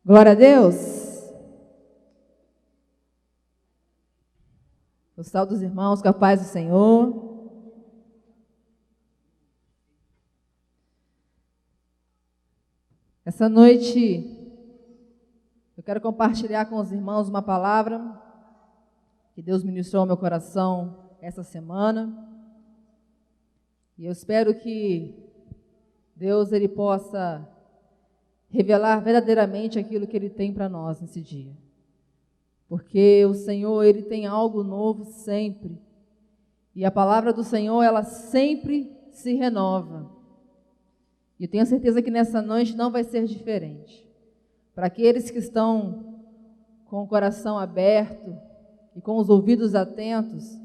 Glória a Deus. Eu saúdo os irmãos com a paz do Senhor. Essa noite eu quero compartilhar com os irmãos uma palavra que Deus ministrou ao meu coração essa semana. E eu espero que Deus ele possa revelar verdadeiramente aquilo que Ele tem para nós nesse dia. Porque o Senhor, Ele tem algo novo sempre. E a palavra do Senhor, ela sempre se renova. E eu tenho certeza que nessa noite não vai ser diferente. Para aqueles que estão com o coração aberto e com os ouvidos atentos,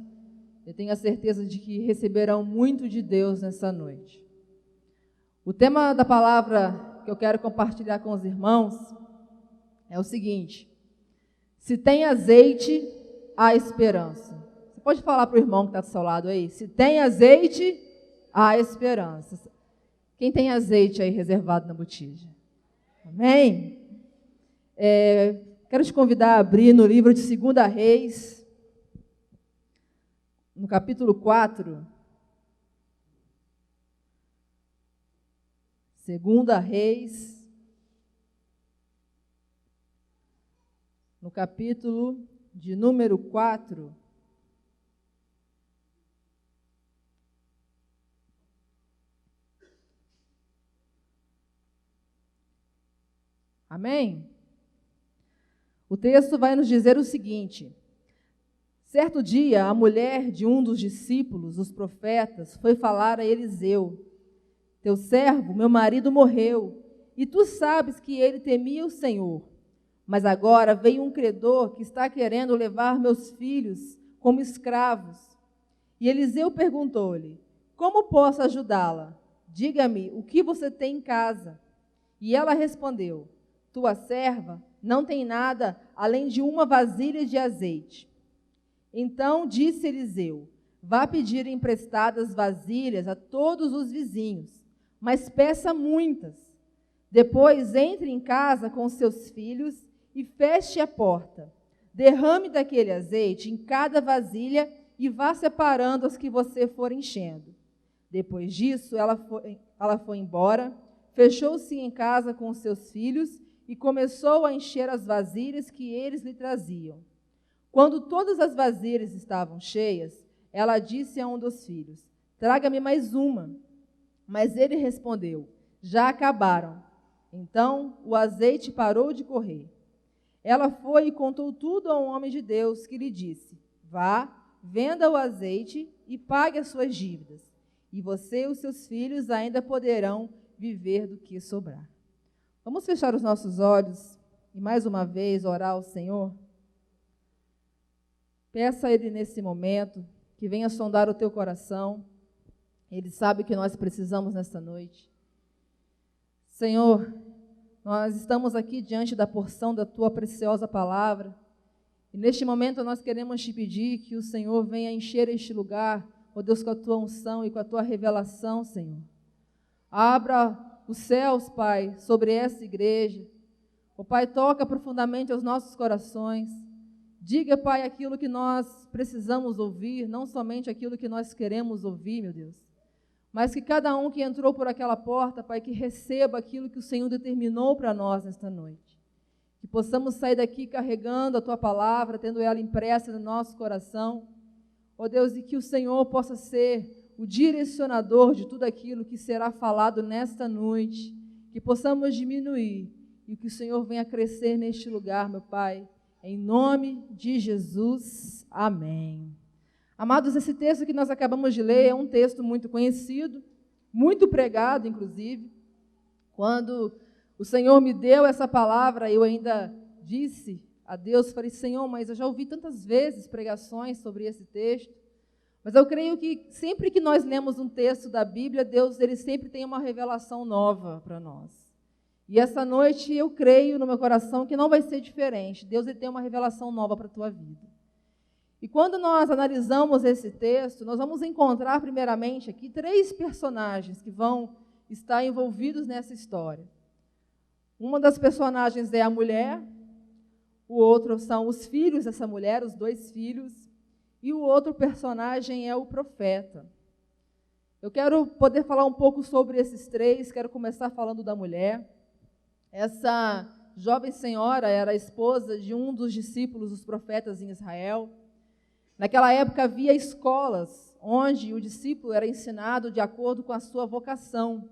eu tenho a certeza de que receberão muito de Deus nessa noite. O tema da palavra que eu quero compartilhar com os irmãos é o seguinte: se tem azeite, há esperança. Você pode falar para o irmão que está do seu lado aí? Se tem azeite, há esperança. Quem tem azeite aí reservado na botija? Amém? Quero te convidar a abrir no livro de 2 Reis, no capítulo 4. 2 Reis, no capítulo de número 4. Amém? O texto vai nos dizer o seguinte: certo dia, a mulher de um dos discípulos, os profetas, foi falar a Eliseu: teu servo, meu marido, morreu, e tu sabes que ele temia o Senhor. Mas agora veio um credor que está querendo levar meus filhos como escravos. E Eliseu perguntou-lhe: como posso ajudá-la? Diga-me, o que você tem em casa? E ela respondeu: tua serva não tem nada além de uma vasilha de azeite. Então disse Eliseu: vá pedir emprestadas vasilhas a todos os vizinhos, mas peça muitas. Depois entre em casa com seus filhos e feche a porta. Derrame daquele azeite em cada vasilha e vá separando as que você for enchendo. Depois disso, ela foi embora, fechou-se em casa com seus filhos e começou a encher as vasilhas que eles lhe traziam. Quando todas as vasilhas estavam cheias, ela disse a um dos filhos: traga-me mais uma. Mas ele respondeu: já acabaram. Então o azeite parou de correr. Ela foi e contou tudo a um homem de Deus, que lhe disse: vá, venda o azeite e pague as suas dívidas, e você e os seus filhos ainda poderão viver do que sobrar. Vamos fechar os nossos olhos e mais uma vez orar ao Senhor? Peça a Ele nesse momento que venha sondar o teu coração. Ele sabe o que nós precisamos nesta noite. Senhor, nós estamos aqui diante da porção da Tua preciosa palavra. E neste momento nós queremos te pedir que o Senhor venha encher este lugar, ó Deus, com a Tua unção e com a Tua revelação, Senhor. Abra os céus, Pai, sobre essa igreja. Ó Pai, toca profundamente aos nossos corações. Diga, Pai, aquilo que nós precisamos ouvir, não somente aquilo que nós queremos ouvir, meu Deus. Mas que cada um que entrou por aquela porta, Pai, que receba aquilo que o Senhor determinou para nós nesta noite. Que possamos sair daqui carregando a Tua palavra, tendo ela impressa no nosso coração. Ó Deus, e que o Senhor possa ser o direcionador de tudo aquilo que será falado nesta noite. Que possamos diminuir e que o Senhor venha crescer neste lugar, meu Pai. Em nome de Jesus, amém. Amados, esse texto que nós acabamos de ler é um texto muito conhecido, muito pregado, inclusive. Quando o Senhor me deu essa palavra, eu ainda disse a Deus, falei: Senhor, mas eu já ouvi tantas vezes pregações sobre esse texto, mas eu creio que sempre que nós lemos um texto da Bíblia, Deus ele sempre tem uma revelação nova para nós. E essa noite eu creio no meu coração que não vai ser diferente. Deus ele tem uma revelação nova para a tua vida. E quando nós analisamos esse texto, nós vamos encontrar primeiramente aqui 3 personagens que vão estar envolvidos nessa história. Uma das personagens é a mulher, o outro são os filhos dessa mulher, os 2 filhos, e o outro personagem é o profeta. Eu quero poder falar um pouco sobre esses 3, quero começar falando da mulher. Essa jovem senhora era esposa de um dos discípulos dos profetas em Israel. Naquela época havia escolas onde o discípulo era ensinado de acordo com a sua vocação.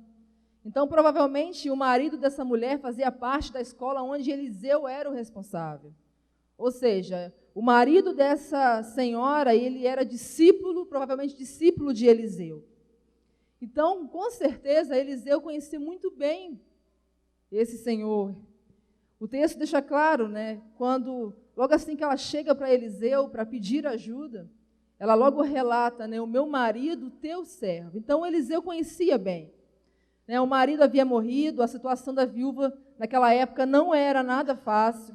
Então, provavelmente, o marido dessa mulher fazia parte da escola onde Eliseu era o responsável. Ou seja, o marido dessa senhora, ele era discípulo, provavelmente discípulo de Eliseu. Então, com certeza, Eliseu conhecia muito bem esse senhor. O texto deixa claro, logo assim que ela chega para Eliseu para pedir ajuda, ela logo relata, o meu marido, teu servo. Então, Eliseu conhecia bem. O marido havia morrido, a situação da viúva naquela época não era nada fácil.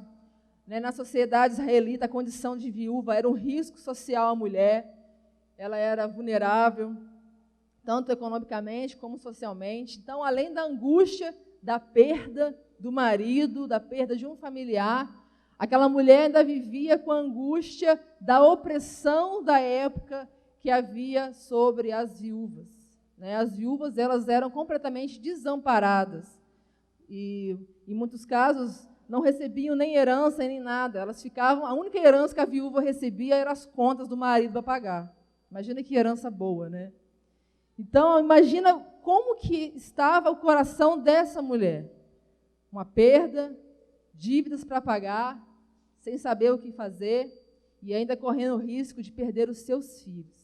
Na sociedade israelita, a condição de viúva era um risco social à mulher, ela era vulnerável, tanto economicamente como socialmente. Então, além da angústia da perda do marido, da perda de um familiar, aquela mulher ainda vivia com a angústia da opressão da época que havia sobre as viúvas. As viúvas, elas eram completamente desamparadas e, em muitos casos, não recebiam nem herança nem nada. Elas ficavam, a única herança que a viúva recebia eram as contas do marido para pagar. Imagina que herança boa, Então, imagina como que estava o coração dessa mulher. Uma perda, dívidas para pagar, sem saber o que fazer e ainda correndo o risco de perder os seus filhos.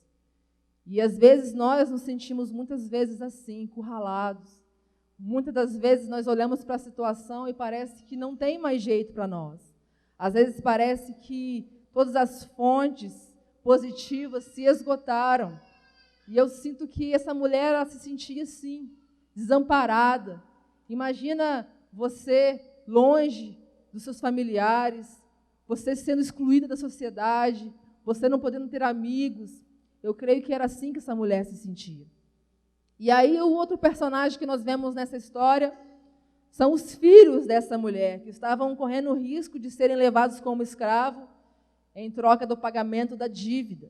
E às vezes nós nos sentimos muitas vezes assim, encurralados. Muitas das vezes nós olhamos para a situação e parece que não tem mais jeito para nós. Às vezes parece que todas as fontes positivas se esgotaram. E eu sinto que essa mulher, ela se sentia assim, desamparada. Imagina você longe dos seus familiares, você sendo excluída da sociedade, você não podendo ter amigos. Eu creio que era assim que essa mulher se sentia. E aí o outro personagem que nós vemos nessa história são os filhos dessa mulher, que estavam correndo o risco de serem levados como escravo em troca do pagamento da dívida.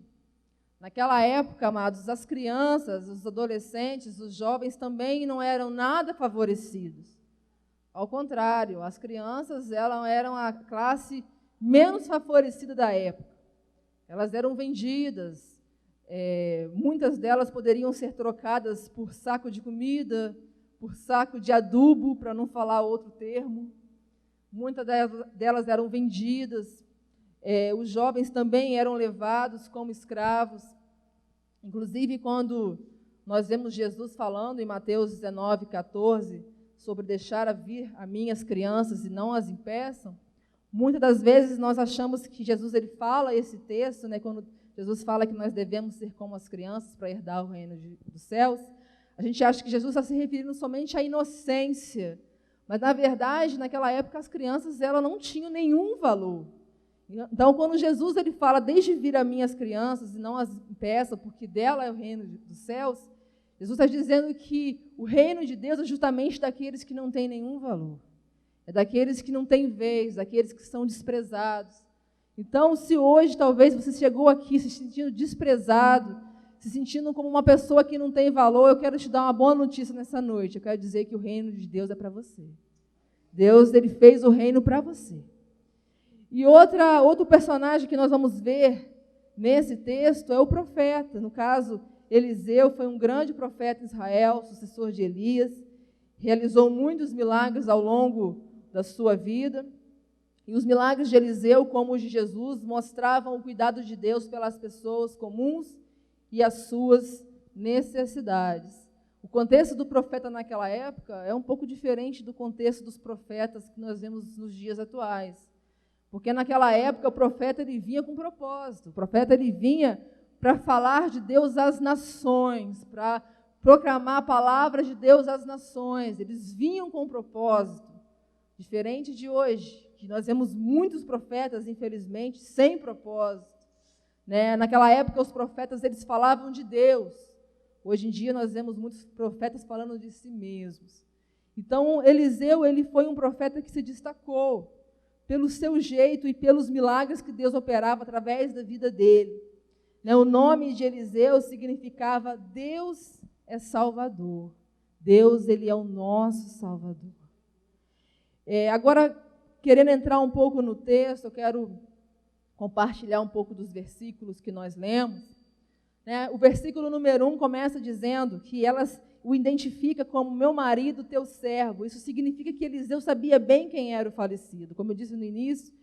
Naquela época, amados, as crianças, os adolescentes, os jovens também não eram nada favorecidos. Ao contrário, as crianças eram a classe menos favorecida da época. Elas eram vendidas. Muitas delas poderiam ser trocadas por saco de comida, por saco de adubo, para não falar outro termo. Muitas delas eram vendidas. Os jovens também eram levados como escravos. Inclusive, quando nós vemos Jesus falando em Mateus 19:14, sobre deixar vir a mim as crianças e não as impeçam, muitas das vezes nós achamos que Jesus ele fala esse texto, quando Jesus fala que nós devemos ser como as crianças para herdar o reino dos céus, a gente acha que Jesus está se referindo somente à inocência. Mas, na verdade, naquela época, as crianças elas não tinham nenhum valor. Então, quando Jesus ele fala, deixe vir a mim as crianças e não as impeça, porque dela é o reino dos céus, Jesus está dizendo que o reino de Deus é justamente daqueles que não têm nenhum valor. É daqueles que não têm vez, daqueles que são desprezados. Então, se hoje talvez você chegou aqui se sentindo desprezado, se sentindo como uma pessoa que não tem valor, eu quero te dar uma boa notícia nessa noite. Eu quero dizer que o reino de Deus é para você. Deus ele fez o reino para você. E outro personagem que nós vamos ver nesse texto é o profeta. No caso, Eliseu foi um grande profeta em Israel, sucessor de Elias, realizou muitos milagres ao longo da sua vida. E os milagres de Eliseu, como os de Jesus, mostravam o cuidado de Deus pelas pessoas comuns e as suas necessidades. O contexto do profeta naquela época é um pouco diferente do contexto dos profetas que nós vemos nos dias atuais. Porque naquela época o profeta ele vinha com propósito. O profeta ele vinha para falar de Deus às nações, para proclamar a palavra de Deus às nações. Eles vinham com propósito. Diferente de hoje, que nós vemos muitos profetas, infelizmente, sem propósito. Naquela época, os profetas eles falavam de Deus. Hoje em dia, nós vemos muitos profetas falando de si mesmos. Então, Eliseu, ele foi um profeta que se destacou pelo seu jeito e pelos milagres que Deus operava através da vida dele. O nome de Eliseu significava Deus é Salvador. Deus, ele é o nosso Salvador. Agora, querendo entrar um pouco no texto, eu quero compartilhar um pouco dos versículos que nós lemos. O versículo número 1 começa dizendo que elas o identifica como meu marido, teu servo. Isso significa que Eliseu sabia bem quem era o falecido. Como eu disse no início,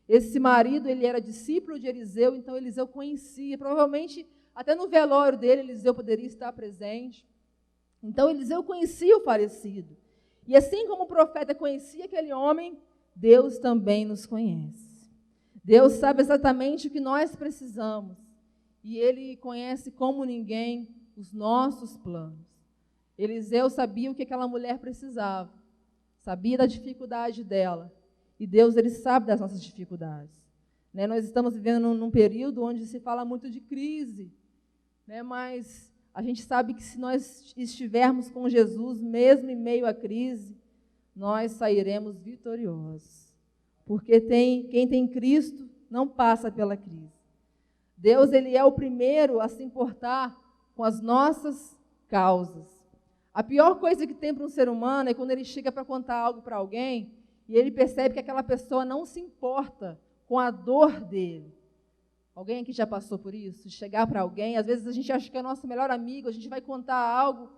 esse marido, ele era discípulo de Eliseu, então Eliseu conhecia. Provavelmente, até no velório dele, Eliseu poderia estar presente. Então, Eliseu conhecia o falecido. E assim como o profeta conhecia aquele homem, Deus também nos conhece. Deus sabe exatamente o que nós precisamos. E Ele conhece como ninguém os nossos planos. Eliseu sabia o que aquela mulher precisava, sabia da dificuldade dela, e Deus, ele sabe das nossas dificuldades. Nós estamos vivendo num período onde se fala muito de crise, mas a gente sabe que se nós estivermos com Jesus, mesmo em meio à crise, nós sairemos vitoriosos, porque quem tem Cristo não passa pela crise. Deus, ele é o primeiro a se importar com as nossas causas. A pior coisa que tem para um ser humano é quando ele chega para contar algo para alguém e ele percebe que aquela pessoa não se importa com a dor dele. Alguém aqui já passou por isso? Chegar para alguém, às vezes a gente acha que é nosso melhor amigo, a gente vai contar algo,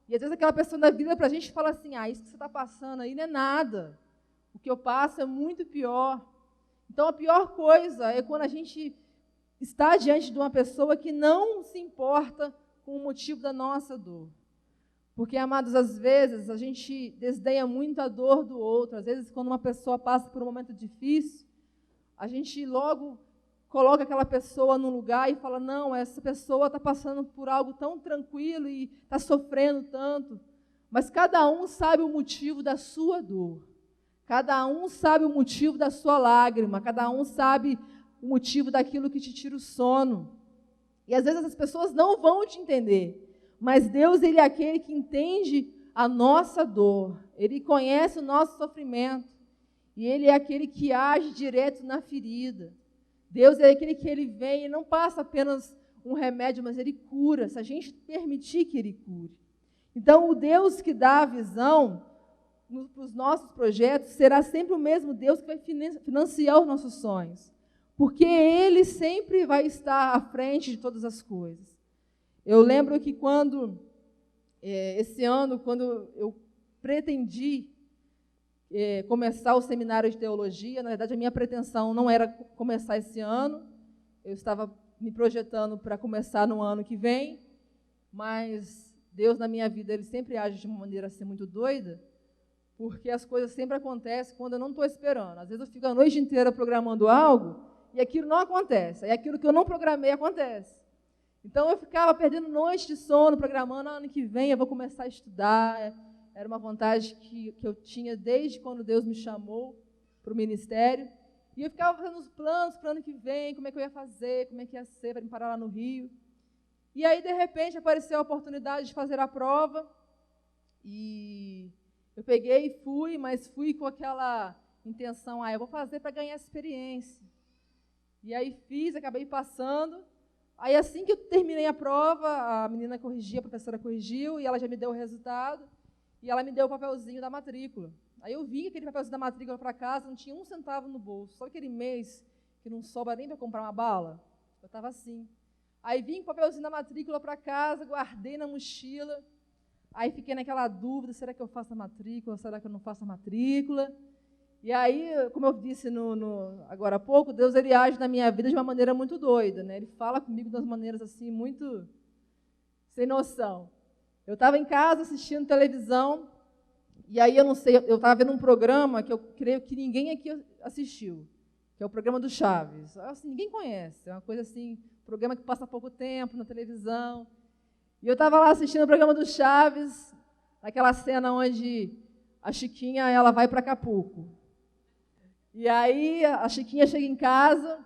e às vezes aquela pessoa da vida para a gente fala assim, isso que você está passando aí não é nada. O que eu passo é muito pior. Então a pior coisa é quando a gente está diante de uma pessoa que não se importa com o motivo da nossa dor. Porque, amados, às vezes a gente desdenha muito a dor do outro. Às vezes, quando uma pessoa passa por um momento difícil, a gente logo coloca aquela pessoa num lugar e fala, não, essa pessoa está passando por algo tão tranquilo e está sofrendo tanto. Mas cada um sabe o motivo da sua dor. Cada um sabe o motivo da sua lágrima. Cada um sabe o motivo daquilo que te tira o sono. E às vezes as pessoas não vão te entender. Mas Deus, ele é aquele que entende a nossa dor. Ele conhece o nosso sofrimento. E ele é aquele que age direto na ferida. Deus é aquele que ele vem e não passa apenas um remédio, mas ele cura, se a gente permitir que ele cure. Então, o Deus que dá a visão para os nossos projetos será sempre o mesmo Deus que vai financiar os nossos sonhos. Porque ele sempre vai estar à frente de todas as coisas. Eu lembro que esse ano, quando eu pretendi começar o seminário de teologia, na verdade a minha pretensão não era começar esse ano, eu estava me projetando para começar no ano que vem, mas Deus na minha vida, ele sempre age de uma maneira assim muito doida, porque as coisas sempre acontecem quando eu não estou esperando. Às vezes eu fico a noite inteira programando algo e aquilo não acontece, aí aquilo que eu não programei acontece. Então, eu ficava perdendo noite de sono, programando, ano que vem eu vou começar a estudar. Era uma vontade que eu tinha desde quando Deus me chamou para o ministério. E eu ficava fazendo os planos para o ano que vem, como é que eu ia fazer, como é que ia ser para me parar lá no Rio. E aí, de repente, apareceu a oportunidade de fazer a prova. E eu peguei e fui, mas fui com aquela intenção, eu vou fazer para ganhar experiência. E aí fiz, acabei passando. Aí, assim que eu terminei a prova, a menina corrigiu, a professora corrigiu, e ela já me deu o resultado, e ela me deu o papelzinho da matrícula. Aí eu vim aquele papelzinho da matrícula para casa, não tinha um centavo no bolso. Só aquele mês que não sobra nem para comprar uma bala? Eu estava assim. Aí vim com o papelzinho da matrícula para casa, guardei na mochila, aí fiquei naquela dúvida, será que eu faço a matrícula, será que eu não faço a matrícula? E aí, como eu disse agora há pouco, Deus, ele age na minha vida de uma maneira muito doida, Ele fala comigo de umas maneiras assim, muito sem noção. Eu estava em casa assistindo televisão, e aí eu não sei, eu estava vendo um programa que eu creio que ninguém aqui assistiu, que é o programa do Chaves. Assim, ninguém conhece, é uma coisa assim, programa que passa há pouco tempo na televisão. E eu estava lá assistindo o programa do Chaves, naquela cena onde a Chiquinha, ela vai para Acapulco. E aí a Chiquinha chega em casa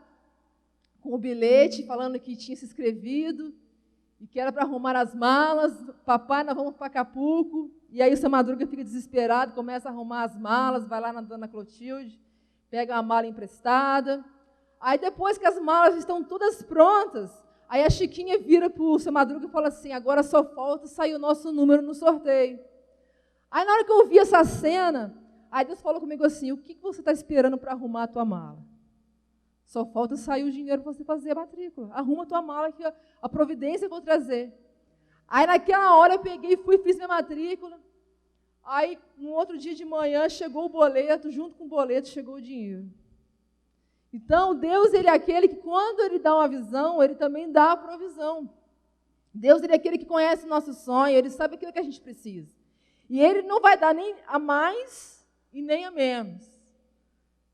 com o bilhete falando que tinha se inscrevido e que era para arrumar as malas. Papai, nós vamos para Acapulco. E aí o seu Madruga fica desesperado, começa a arrumar as malas, vai lá na dona Clotilde, pega a mala emprestada. Aí depois que as malas estão todas prontas, aí a Chiquinha vira para o seu Madruga e fala assim, agora só falta sair o nosso número no sorteio. Aí na hora que eu vi essa cena, aí Deus falou comigo assim, o que você está esperando para arrumar a tua mala? Só falta sair o dinheiro para você fazer a matrícula. Arruma a tua mala que a providência eu vou trazer. Aí naquela hora eu peguei e fui e fiz minha matrícula. Aí no outro dia de manhã chegou o boleto, junto com o boleto chegou o dinheiro. Então Deus, Ele é aquele que quando Ele dá uma visão, Ele também dá a provisão. Deus, Ele é aquele que conhece o nosso sonho, Ele sabe aquilo que a gente precisa. E Ele não vai dar nem a mais e nem a menos.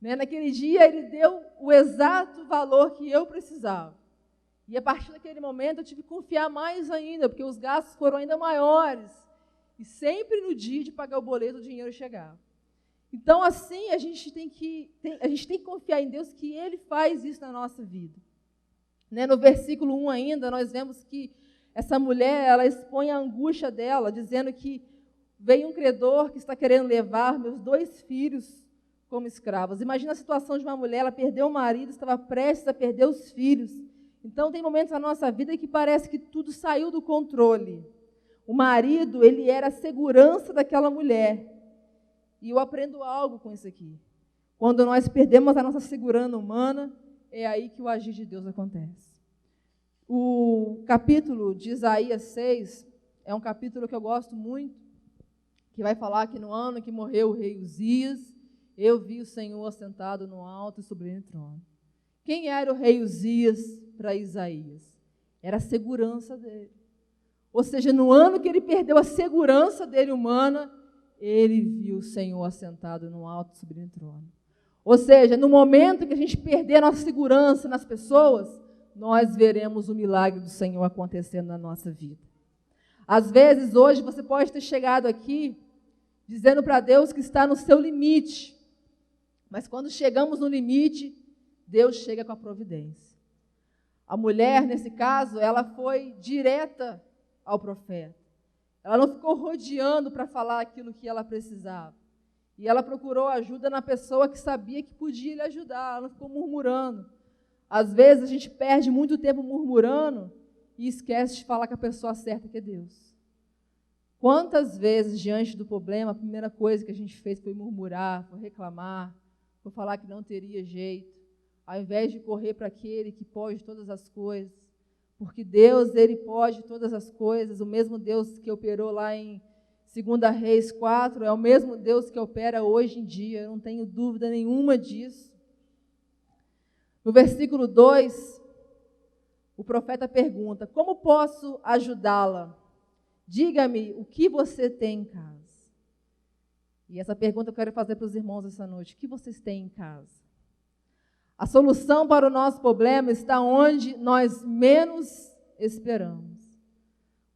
Naquele dia, Ele deu o exato valor que eu precisava. E a partir daquele momento, eu tive que confiar mais ainda, porque os gastos foram ainda maiores. E sempre no dia de pagar o boleto, o dinheiro chegava. Então, assim, a gente tem que confiar em Deus que Ele faz isso na nossa vida. No versículo 1 ainda, nós vemos que essa mulher, ela expõe a angústia dela, dizendo que veio um credor que está querendo levar meus 2 filhos como escravos. Imagina a situação de uma mulher, ela perdeu o marido, estava prestes a perder os filhos. Então, tem momentos na nossa vida que parece que tudo saiu do controle. O marido, ele era a segurança daquela mulher. E eu aprendo algo com isso aqui. Quando nós perdemos a nossa segurança humana, é aí que o agir de Deus acontece. O capítulo de Isaías 6 é um capítulo que eu gosto muito, que vai falar que no ano que morreu o rei Uzias, eu vi o Senhor sentado no alto e sublime trono. Quem era o rei Uzias para Isaías? Era a segurança dele. Ou seja, no ano que ele perdeu a segurança dele humana, ele viu o Senhor assentado no alto e sublime trono. Ou seja, no momento que a gente perder a nossa segurança nas pessoas, nós veremos o milagre do Senhor acontecendo na nossa vida. Às vezes, hoje, você pode ter chegado aqui dizendo para Deus que está no seu limite. Mas quando chegamos no limite, Deus chega com a providência. A mulher, nesse caso, ela foi direta ao profeta. Ela não ficou rodeando para falar aquilo que ela precisava. E ela procurou ajuda na pessoa que sabia que podia lhe ajudar. Ela não ficou murmurando. Às vezes a gente perde muito tempo murmurando e esquece de falar com a pessoa certa, que é Deus. Quantas vezes, diante do problema, a primeira coisa que a gente fez foi murmurar, foi reclamar, foi falar que não teria jeito, ao invés de correr para aquele que pode todas as coisas. Porque Deus, Ele pode todas as coisas. O mesmo Deus que operou lá em 2 Reis 4 é o mesmo Deus que opera hoje em dia. Eu não tenho dúvida nenhuma disso. No versículo 2, o profeta pergunta, como posso ajudá-la? Diga-me o que você tem em casa. E essa pergunta eu quero fazer para os irmãos essa noite. O que vocês têm em casa? A solução para o nosso problema está onde nós menos esperamos.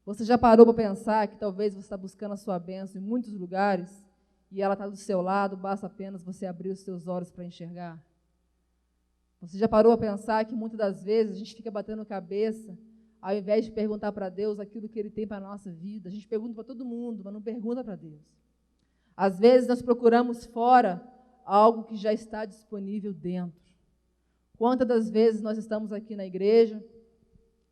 Você já parou para pensar que talvez você está buscando a sua bênção em muitos lugares e ela está do seu lado, basta apenas você abrir os seus olhos para enxergar? Você já parou para pensar que muitas das vezes a gente fica batendo cabeça, ao invés de perguntar para Deus aquilo que Ele tem para a nossa vida? A gente pergunta para todo mundo, mas não pergunta para Deus. Às vezes nós procuramos fora algo que já está disponível dentro. Quantas das vezes nós estamos aqui na igreja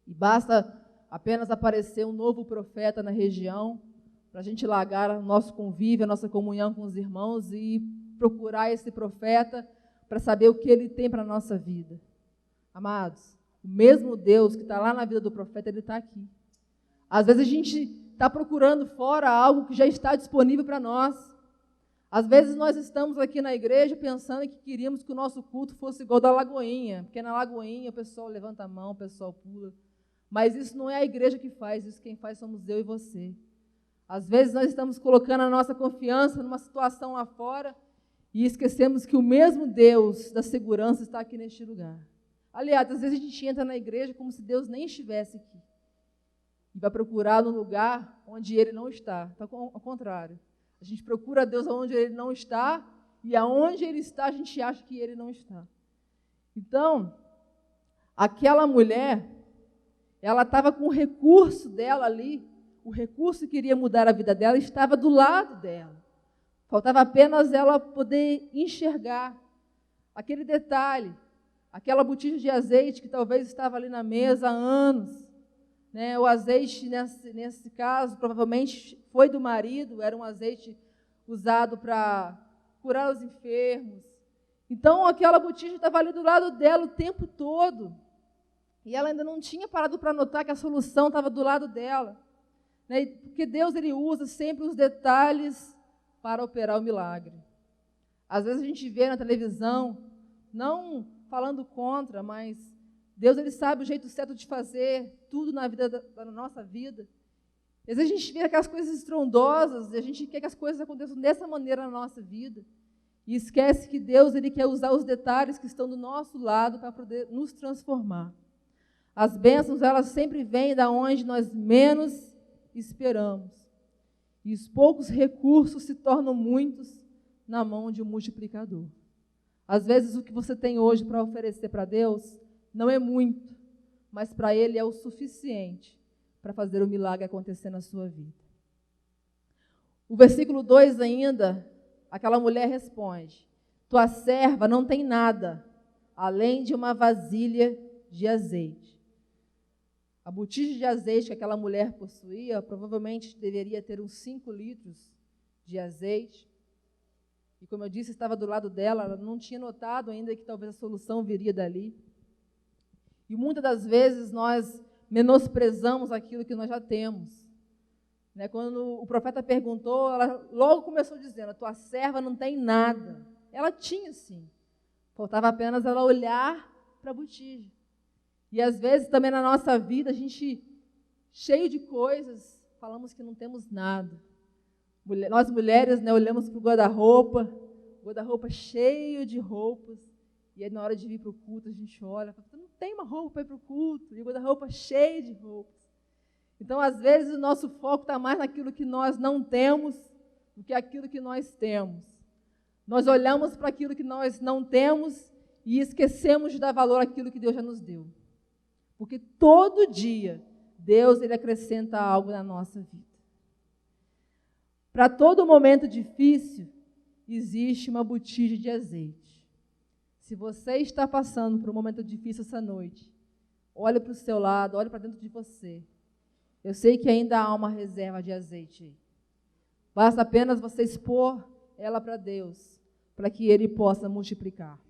e basta apenas aparecer um novo profeta na região para a gente largar o nosso convívio, a nossa comunhão com os irmãos e procurar esse profeta para saber o que ele tem para a nossa vida. Amados, o mesmo Deus que está lá na vida do profeta, Ele está aqui. Às vezes a gente está procurando fora algo que já está disponível para nós. Às vezes nós estamos aqui na igreja pensando que queríamos que o nosso culto fosse igual da Lagoinha, porque na Lagoinha o pessoal levanta a mão, o pessoal pula. Mas isso não é a igreja que faz, isso quem faz somos eu e você. Às vezes nós estamos colocando a nossa confiança numa situação lá fora e esquecemos que o mesmo Deus da segurança está aqui neste lugar. Aliás, às vezes a gente entra na igreja como se Deus nem estivesse aqui. E vai procurar no lugar onde Ele não está. Então, ao contrário. A gente procura Deus onde Ele não está e aonde Ele está a gente acha que Ele não está. Então, aquela mulher, ela estava com o recurso dela ali, o recurso que iria mudar a vida dela estava do lado dela. Faltava apenas ela poder enxergar aquele detalhe, aquela botija de azeite que talvez estava ali na mesa há anos. Né? O azeite, nesse caso, provavelmente foi do marido, era um azeite usado para curar os enfermos. Então, aquela botija estava ali do lado dela o tempo todo. E ela ainda não tinha parado para notar que a solução estava do lado dela. Né? Porque Deus, Ele usa sempre os detalhes para operar o milagre. Às vezes a gente vê na televisão, não falando contra, mas Deus, Ele sabe o jeito certo de fazer tudo na vida da nossa vida. Às vezes a gente vê aquelas coisas estrondosas e a gente quer que as coisas aconteçam dessa maneira na nossa vida. E esquece que Deus, Ele quer usar os detalhes que estão do nosso lado para poder nos transformar. As bênçãos, elas sempre vêm da onde nós menos esperamos. E os poucos recursos se tornam muitos na mão de um multiplicador. Às vezes o que você tem hoje para oferecer para Deus não é muito, mas para Ele é o suficiente para fazer o milagre acontecer na sua vida. O versículo 2 ainda, aquela mulher responde: tua serva não tem nada, além de uma vasilha de azeite. A botija de azeite que aquela mulher possuía, provavelmente deveria ter uns 5 litros de azeite. E como eu disse, estava do lado dela, ela não tinha notado ainda que talvez a solução viria dali. E muitas das vezes nós menosprezamos aquilo que nós já temos. Né? Quando o profeta perguntou, ela logo começou dizendo: a tua serva não tem nada. Ela tinha sim. Faltava apenas ela olhar para a botija. E às vezes também na nossa vida, a gente, cheio de coisas, falamos que não temos nada. Nós mulheres, né, olhamos para o guarda-roupa cheio de roupas, e aí na hora de vir para o culto, a gente olha, fala, não tem uma roupa para ir para o culto, e o guarda-roupa cheio de roupas. Então, às vezes, o nosso foco está mais naquilo que nós não temos do que aquilo que nós temos. Nós olhamos para aquilo que nós não temos e esquecemos de dar valor àquilo que Deus já nos deu. Porque todo dia, Deus, Ele acrescenta algo na nossa vida. Para todo momento difícil, existe uma botija de azeite. Se você está passando por um momento difícil essa noite, olhe para o seu lado, olhe para dentro de você. Eu sei que ainda há uma reserva de azeite aí. Basta apenas você expor ela para Deus, para que Ele possa multiplicar.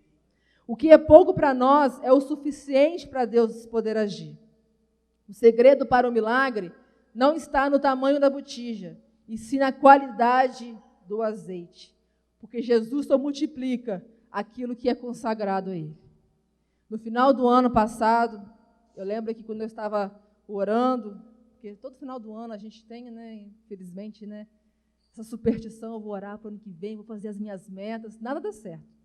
O que é pouco para nós é o suficiente para Deus poder agir. O segredo para o milagre não está no tamanho da botija, e sim na qualidade do azeite. Porque Jesus só multiplica aquilo que é consagrado a Ele. No final do ano passado, eu lembro que quando eu estava orando, porque todo final do ano a gente tem, né, infelizmente, né, essa superstição, eu vou orar para o ano que vem, vou fazer as minhas metas, nada dá certo.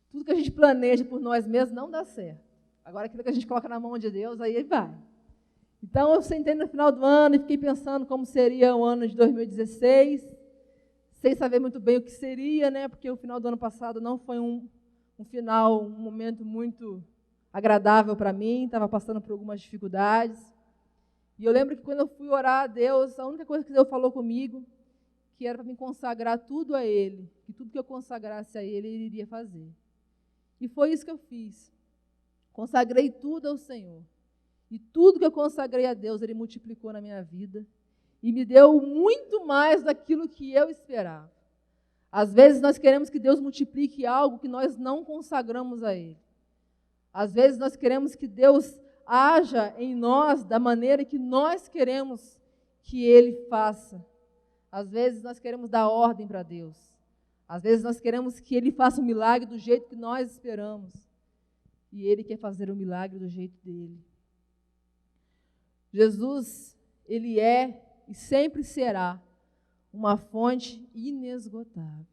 Tudo que a gente planeja por nós mesmos não dá certo. Agora, aquilo que a gente coloca na mão de Deus, aí vai. Então, eu sentei no final do ano e fiquei pensando como seria o ano de 2016, sem saber muito bem o que seria, né? Porque o final do ano passado não foi um momento muito agradável para mim, estava passando por algumas dificuldades. E eu lembro que quando eu fui orar a Deus, a única coisa que Deus falou comigo, que era para me consagrar tudo a Ele, que tudo que eu consagrasse a Ele, Ele iria fazer. E foi isso que eu fiz. Consagrei tudo ao Senhor. E tudo que eu consagrei a Deus, Ele multiplicou na minha vida. E me deu muito mais daquilo que eu esperava. Às vezes nós queremos que Deus multiplique algo que nós não consagramos a Ele. Às vezes nós queremos que Deus haja em nós da maneira que nós queremos que Ele faça. Às vezes nós queremos dar ordem para Deus. Às vezes nós queremos que Ele faça um milagre do jeito que nós esperamos. E Ele quer fazer o milagre do jeito dEle. Jesus, Ele é e sempre será uma fonte inesgotável.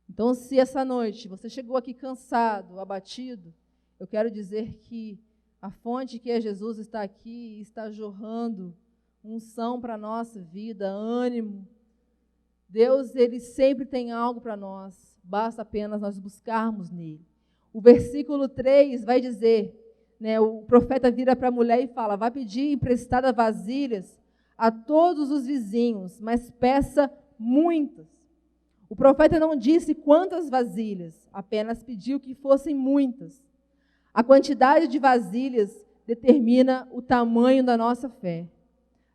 Então, se essa noite você chegou aqui cansado, abatido, eu quero dizer que a fonte que é Jesus está aqui e está jorrando unção para a nossa vida, ânimo. Deus, Ele sempre tem algo para nós, basta apenas nós buscarmos nele. O versículo 3 vai dizer, né, o profeta vira para a mulher e fala, vai pedir emprestada vasilhas a todos os vizinhos, mas peça muitas. O profeta não disse quantas vasilhas, apenas pediu que fossem muitas. A quantidade de vasilhas determina o tamanho da nossa fé.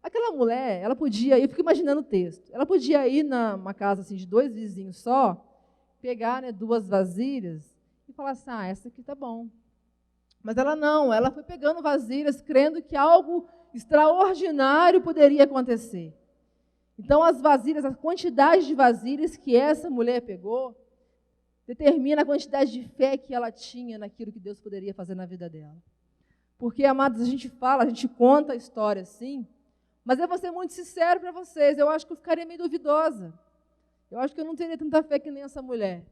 Aquela mulher, ela podia ir, eu fico imaginando o texto, ela podia ir numa casa assim, de 2 vizinhos só, pegar 2 vasilhas e falar assim, essa aqui tá bom. Mas ela não, ela foi pegando vasilhas, crendo que algo extraordinário poderia acontecer. Então, as vasilhas, a quantidade de vasilhas que essa mulher pegou, determina a quantidade de fé que ela tinha naquilo que Deus poderia fazer na vida dela. Porque, amados, a gente conta a história assim, mas eu vou ser muito sincero para vocês, eu acho que eu ficaria meio duvidosa. Eu acho que eu não teria tanta fé que nem essa mulher.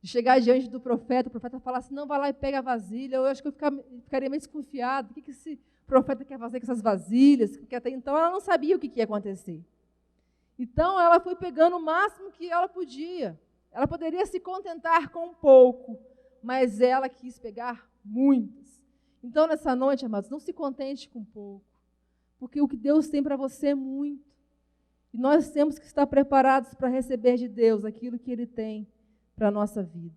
De chegar diante do profeta, o profeta falar assim, não, vai lá e pega a vasilha, eu acho que eu ficaria meio desconfiado. O que esse profeta quer fazer com essas vasilhas? Porque até então ela não sabia o que ia acontecer. Então ela foi pegando o máximo que ela podia. Ela poderia se contentar com um pouco, mas ela quis pegar muitas. Então nessa noite, amados, não se contente com pouco, porque o que Deus tem para você é muito. E nós temos que estar preparados para receber de Deus aquilo que Ele tem para a nossa vida.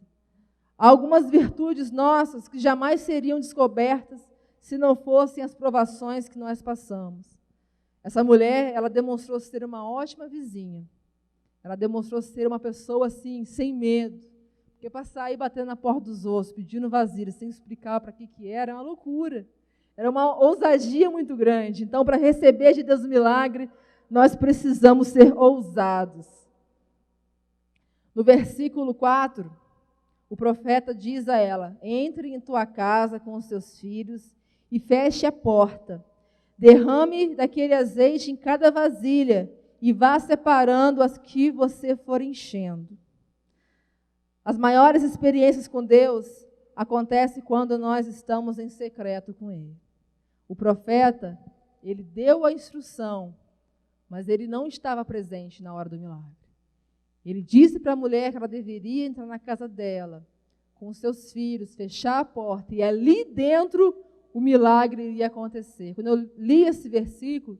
Há algumas virtudes nossas que jamais seriam descobertas se não fossem as provações que nós passamos. Essa mulher, ela demonstrou ser uma ótima vizinha. Ela demonstrou ser uma pessoa assim, sem medo. Porque passar aí batendo na porta dos outros, pedindo vasilha, sem explicar para que era, é uma loucura. Era uma ousadia muito grande. Então, para receber de Deus o milagre, nós precisamos ser ousados. No versículo 4, o profeta diz a ela, entre em tua casa com os teus filhos e feche a porta. Derrame daquele azeite em cada vasilha e vá separando as que você for enchendo. As maiores experiências com Deus acontecem quando nós estamos em secreto com Ele. O profeta, ele deu a instrução, mas ele não estava presente na hora do milagre. Ele disse para a mulher que ela deveria entrar na casa dela, com os seus filhos, fechar a porta, e ali dentro o milagre iria acontecer. Quando eu li esse versículo,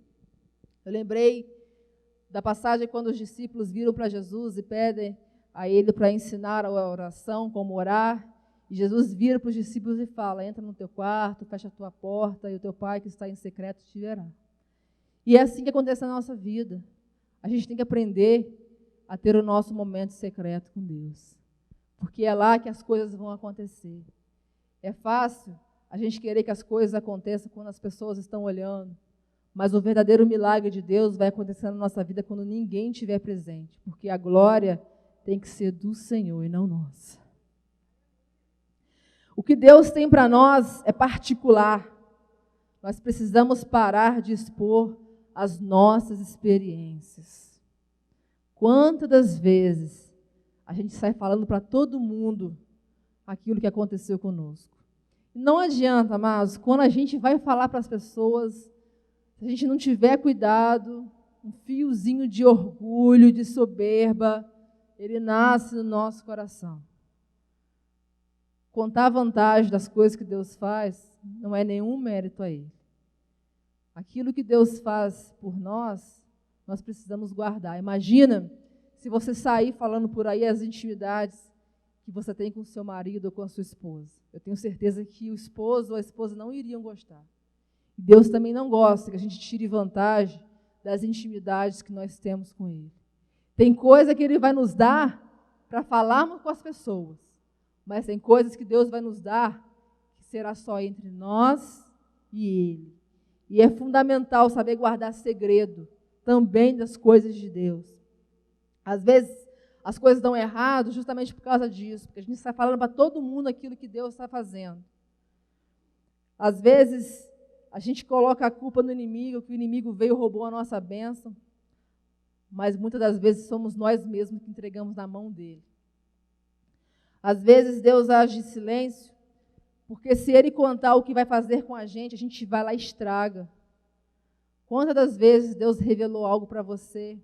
eu lembrei da passagem quando os discípulos viram para Jesus e pedem a Ele para ensinar a oração, como orar, e Jesus vira para os discípulos e fala, entra no teu quarto, fecha a tua porta, e o teu Pai que está em secreto te verá. E é assim que acontece na nossa vida. A gente tem que aprender a ter o nosso momento secreto com Deus. Porque é lá que as coisas vão acontecer. É fácil a gente querer que as coisas aconteçam quando as pessoas estão olhando, mas o verdadeiro milagre de Deus vai acontecer na nossa vida quando ninguém estiver presente, porque a glória tem que ser do Senhor e não nossa. O que Deus tem para nós é particular. Nós precisamos parar de expor as nossas experiências. Quantas das vezes a gente sai falando para todo mundo aquilo que aconteceu conosco? Não adianta, amados, quando a gente vai falar para as pessoas, se a gente não tiver cuidado, um fiozinho de orgulho, de soberba, ele nasce no nosso coração. Contar a vantagem das coisas que Deus faz não é nenhum mérito a Ele. Aquilo que Deus faz por nós, nós precisamos guardar. Imagina se você sair falando por aí as intimidades que você tem com o seu marido ou com a sua esposa. Eu tenho certeza que o esposo ou a esposa não iriam gostar. E Deus também não gosta que a gente tire vantagem das intimidades que nós temos com Ele. Tem coisa que Ele vai nos dar para falarmos com as pessoas, mas tem coisas que Deus vai nos dar que será só entre nós e Ele. E é fundamental saber guardar segredo também das coisas de Deus. Às vezes, as coisas dão errado justamente por causa disso, porque a gente está falando para todo mundo aquilo que Deus está fazendo. Às vezes, a gente coloca a culpa no inimigo, que o inimigo veio e roubou a nossa bênção, mas muitas das vezes somos nós mesmos que entregamos na mão dele. Às vezes, Deus age em silêncio, porque se Ele contar o que vai fazer com a gente vai lá e estraga. Quantas das vezes Deus revelou algo para você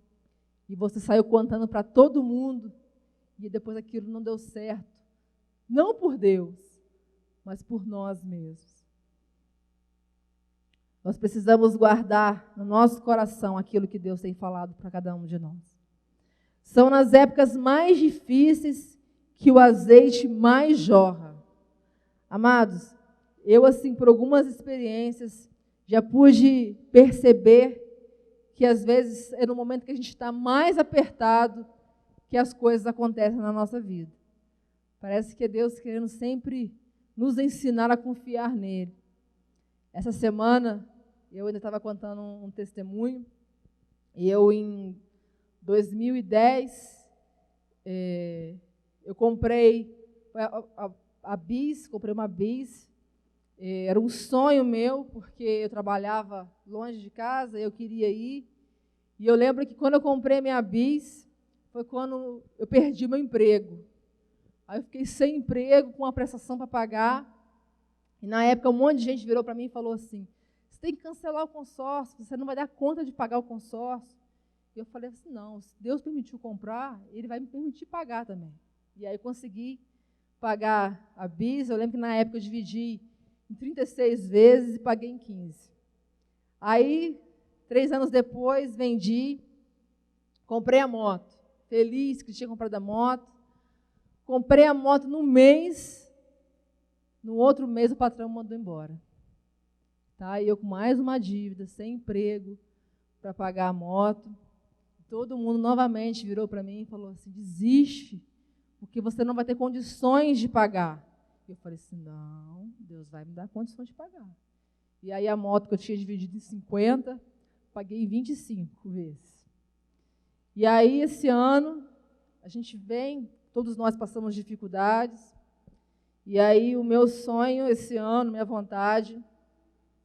e você saiu contando para todo mundo e depois aquilo não deu certo? Não por Deus, mas por nós mesmos. Nós precisamos guardar no nosso coração aquilo que Deus tem falado para cada um de nós. São nas épocas mais difíceis que o azeite mais jorra. Amados, eu, assim, por algumas experiências, já pude perceber que, às vezes, é no momento que a gente está mais apertado que as coisas acontecem na nossa vida. Parece que é Deus querendo sempre nos ensinar a confiar nele. Essa semana, eu ainda estava contando um testemunho, e eu, em 2010, eu comprei a Bis, comprei uma Bis. Era um sonho meu, porque eu trabalhava longe de casa, eu queria ir. E eu lembro que quando eu comprei minha Bis, foi quando eu perdi meu emprego. Aí eu fiquei sem emprego, com uma prestação para pagar. E na época um monte de gente virou para mim e falou assim: você tem que cancelar o consórcio, você não vai dar conta de pagar o consórcio. E eu falei assim: não, se Deus permitiu comprar, Ele vai me permitir pagar também. E aí eu consegui pagar a Bis. Eu lembro que na época eu dividi em 36 vezes e paguei em 15. Aí, 3 anos depois, vendi, comprei a moto. Feliz que tinha comprado a moto. Comprei a moto no mês, no outro mês o patrão me mandou embora. Tá? E eu com mais uma dívida, sem emprego, para pagar a moto. Todo mundo novamente virou para mim e falou assim: desiste, porque você não vai ter condições de pagar. Eu falei assim: não, Deus vai me dar condições de pagar. E aí a moto que eu tinha dividido em 50, paguei 25 vezes. E aí esse ano, a gente vem, todos nós passamos dificuldades, e aí o meu sonho esse ano, minha vontade,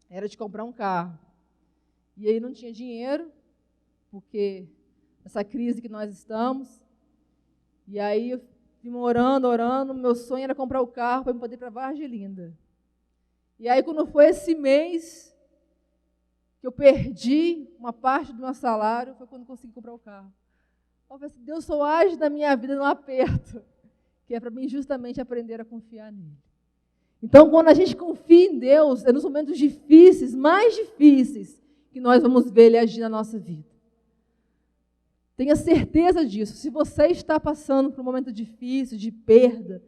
era de comprar um carro. E aí não tinha dinheiro, porque essa crise que nós estamos, e aí eu fui orando, meu sonho era comprar o carro para eu poder ir para Vargelinda. E aí quando foi esse mês que eu perdi uma parte do meu salário, foi quando eu consegui comprar o carro. Eu falei assim: Deus só age na minha vida no aperto, que é para mim justamente aprender a confiar nele. Então, quando a gente confia em Deus, é nos momentos difíceis, mais difíceis, que nós vamos ver Ele agir na nossa vida. Tenha certeza disso. Se você está passando por um momento difícil, de perda,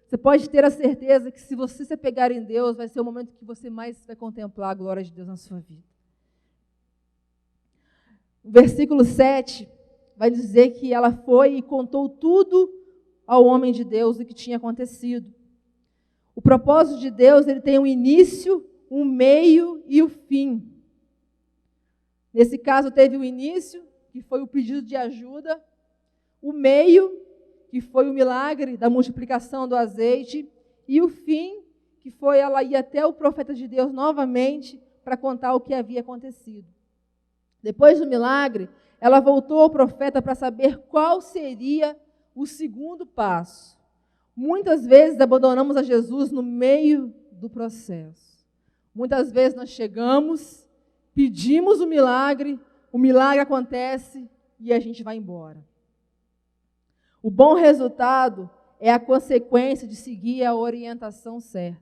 você pode ter a certeza que se você se apegar em Deus, vai ser o momento que você mais vai contemplar a glória de Deus na sua vida. O versículo 7 vai dizer que ela foi e contou tudo ao homem de Deus o que tinha acontecido. O propósito de Deus, ele tem um início, um meio e o fim. Nesse caso, teve o início, que foi o pedido de ajuda, o meio, que foi o milagre da multiplicação do azeite, e o fim, que foi ela ir até o profeta de Deus novamente para contar o que havia acontecido. Depois do milagre, ela voltou ao profeta para saber qual seria o segundo passo. Muitas vezes abandonamos a Jesus no meio do processo. Muitas vezes nós chegamos, pedimos o milagre acontece e a gente vai embora. O bom resultado é a consequência de seguir a orientação certa.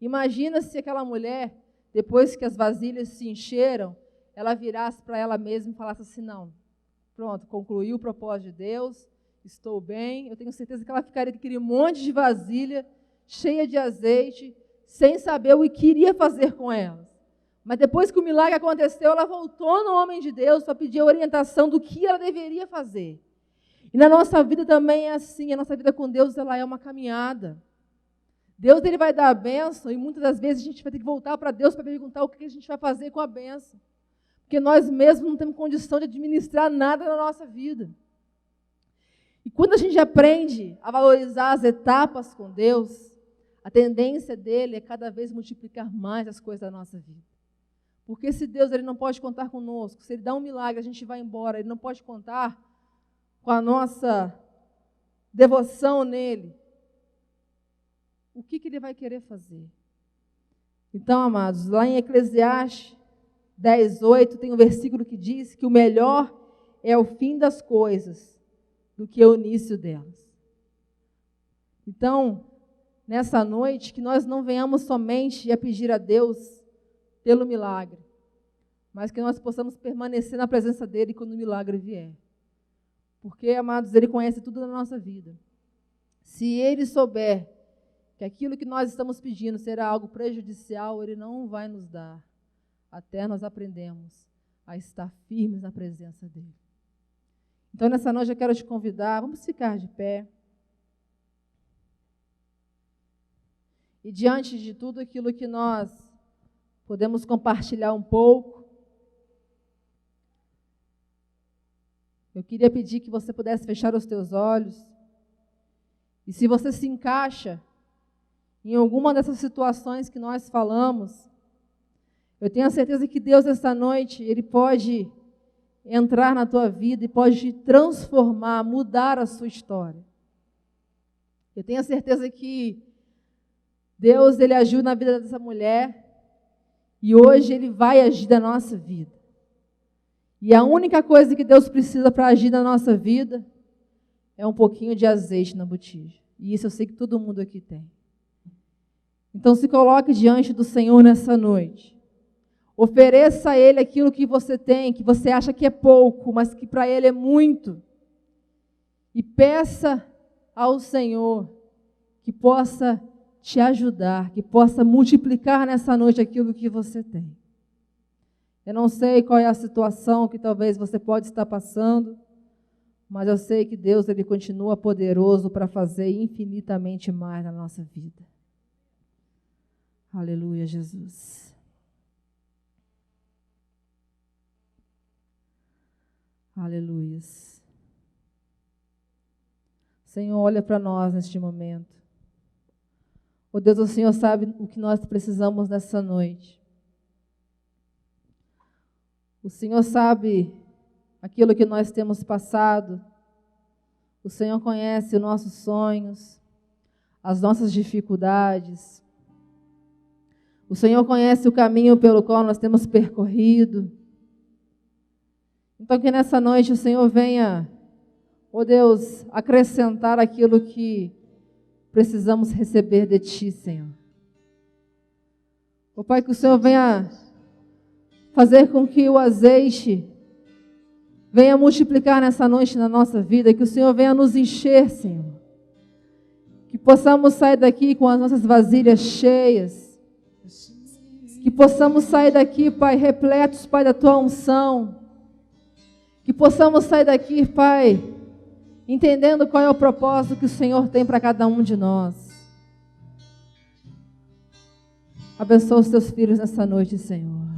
Imagina se aquela mulher, depois que as vasilhas se encheram, ela virasse para ela mesma e falasse assim: não, pronto, concluí o propósito de Deus, estou bem. Eu tenho certeza que ela ficaria com aquele monte de vasilha, cheia de azeite, sem saber o que queria fazer com elas. Mas depois que o milagre aconteceu, ela voltou no homem de Deus para pedir a orientação do que ela deveria fazer. E na nossa vida também é assim, a nossa vida com Deus, ela é uma caminhada. Deus, ele vai dar a bênção e muitas das vezes a gente vai ter que voltar para Deus para perguntar o que a gente vai fazer com a bênção. Porque nós mesmos não temos condição de administrar nada na nossa vida. E quando a gente aprende a valorizar as etapas com Deus, a tendência dele é cada vez multiplicar mais as coisas da nossa vida. Porque se Deus ele não pode contar conosco, se Ele dá um milagre, a gente vai embora, Ele não pode contar com a nossa devoção nele, o que Ele vai querer fazer? Então, amados, lá em Eclesiastes 10:8 tem um versículo que diz que o melhor é o fim das coisas do que o início delas. Então, nessa noite, que nós não venhamos somente a pedir a Deus pelo milagre, mas que nós possamos permanecer na presença dele quando o milagre vier. Porque, amados, ele conhece tudo da nossa vida. Se ele souber que aquilo que nós estamos pedindo será algo prejudicial, ele não vai nos dar, até nós aprendemos a estar firmes na presença dele. Então, nessa noite eu quero te convidar, vamos ficar de pé. E diante de tudo aquilo que nós podemos compartilhar um pouco, eu queria pedir que você pudesse fechar os teus olhos. E se você se encaixa em alguma dessas situações que nós falamos, eu tenho a certeza que Deus, esta noite, Ele pode entrar na tua vida e pode transformar, mudar a sua história. Eu tenho a certeza que Deus, Ele agiu na vida dessa mulher e hoje Ele vai agir na nossa vida. E a única coisa que Deus precisa para agir na nossa vida é um pouquinho de azeite na botija. E isso eu sei que todo mundo aqui tem. Então se coloque diante do Senhor nessa noite. Ofereça a Ele aquilo que você tem, que você acha que é pouco, mas que para Ele é muito. E peça ao Senhor que possa te ajudar, que possa multiplicar nessa noite aquilo que você tem. Eu não sei qual é a situação que talvez você pode estar passando, mas eu sei que Deus, Ele continua poderoso para fazer infinitamente mais na nossa vida. Aleluia, Jesus. Aleluia. Senhor, olha para nós neste momento. Oh Deus, o Senhor sabe o que nós precisamos nessa noite. O Senhor sabe aquilo que nós temos passado. O Senhor conhece os nossos sonhos, as nossas dificuldades. O Senhor conhece o caminho pelo qual nós temos percorrido. Então que nessa noite o Senhor venha, oh Deus, acrescentar aquilo que precisamos receber de Ti, Senhor. Oh Pai, que o Senhor venha fazer com que o azeite venha multiplicar nessa noite na nossa vida, que o Senhor venha nos encher, Senhor. Que possamos sair daqui com as nossas vasilhas cheias. Que possamos sair daqui, Pai, repletos, Pai, da Tua unção. Que possamos sair daqui, Pai, entendendo qual é o propósito que o Senhor tem para cada um de nós. Abençoa os Teus filhos nessa noite, Senhor.